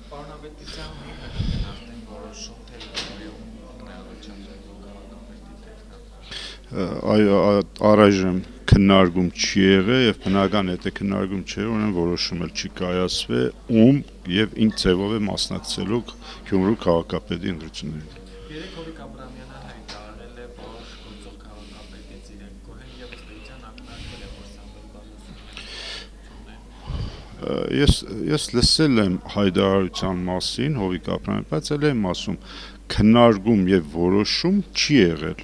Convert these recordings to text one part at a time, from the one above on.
Պարոնապետության հիմնական արդեն որոշում թե Այո, առայժմ քննարկում չի եղել եւ բնական է, թե քննարկում չէ, ուրեմն որոշում էլ չի կայացվել, ում եւ ինչ ձևով է մասնակցելու Գյումրու քաղաքապետի ընտրություններին։ Երեք Հովիկ Աբրամյանը հայտարարել է, որ գործող քաղաքապետից իրեն Կոհեն եւ ըստ էության ակնարկել է, որ Սամվել Բալասունյանը Ես լսել եմ հայտարարության մասին Հովիկ Աբրամյանի, բայց էլ եմ ասում, քննարկում եւ որոշում չի եղել։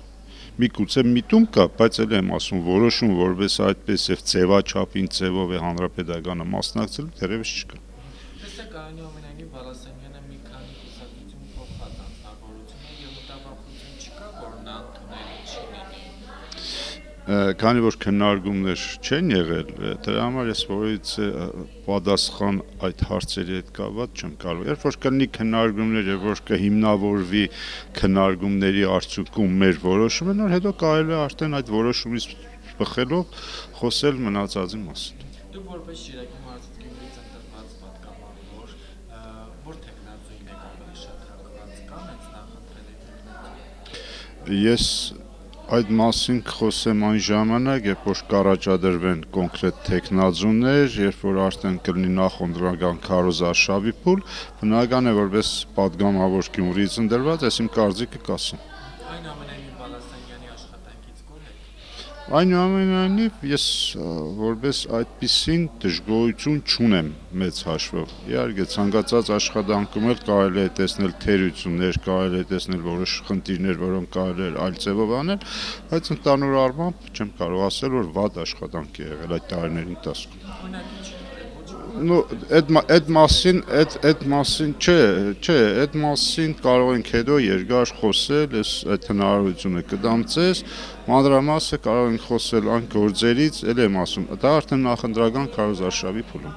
Միգուցե միտում կա, բայց էլ եմ ասում, որոշում որպես այդպես եւ ձևաչափին ձևով է հանրապետականը մասնակցել, դեռևս չկա։ Տեսեք, այնուամենայնիվ Բալասանյանը մի քանի կուսակցություն փոխած անձնավորություն է եւ մտավախություն չկա, որ նա ընդունելի չի լինի։ Քանի որ քննարկումներ չեն եղել, դրա համար ես որից պատասխան այդ հարցերի հետ կապված չեմ կարող։ Երբ որ կլինի քննարկումներ եւ որ կհիմնավորվի քննարկումների արդյունքում մեր որոշումը, նոր հետո կարելի է արդեն այդ որոշումից բխելով խոսել մնացածի մասին։ Դուք որպես Շիրակի մարզությունից ընտրված պատգամավոր, որ տեխնազույգն եք ավելի շատ հակված կամ հենց նախընտրել եք։ Ես այդ մասին կխոսեմ այն ժամանակ, երբ որ կառաջադրվեն կոնկրետ տեխնազուներ, երբ որ արդեն կլինի նախընտրական քարոզարշավի փուլ, բնական է որպես պատգամավոր Գյումրիից ընտրված, ես իմ կարծիքը կասեմ։ Այնուամենայնիվ Բալասանյանի աշխատանքից գոհ եք։ Այնուամենայնիվ ես որպես այդպիսին դժգոհություն չունեմ մեծ հաշվով։ Իհարկե ցանկացած աշխատանքում էլ կարելի է տեսնել թերություններ, կարելի է տեսնել որոշ խնդիրներ, որոնք կարելի է այլ ձևով անել, բայց ընդհանուր առմամբ չեմ կարող ասել, որ վատ աշխատանք է եղել այդ տարիների ընթացքում։ Այդ մասին չէ, այդ մասին կարող ենք հետո երկար խոսել, ես այդ հնարավորությունը կտամ ձեզ, մանրամասը կարող ենք խոսել այն գործերից, էլ եմ ասում, դա արդեն նախընտրական քարոզարշավի փուլում։